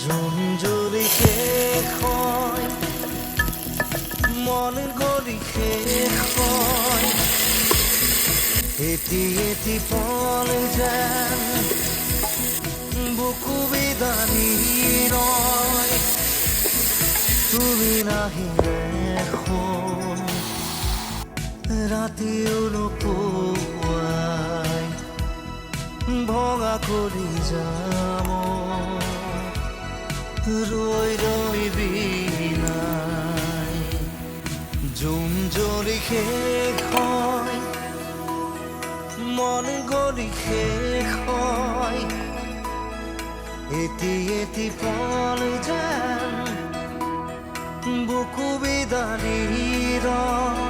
জোন জুৰি শেষ হয়, মন গলি শেষ হয়, এটি এটি পল যেন বুকু বিদানি ৰয়। তুমি নাহিলে এখন ৰাতিও নোপোৱাই ভঙা কৰি যাম ৰৈ ৰৈ বিনাই। জোন জ্বলি শেষ হয়, মন গলি শেষ হয়, এটি এটি পল যেন বুকু বিদানি ৰয়।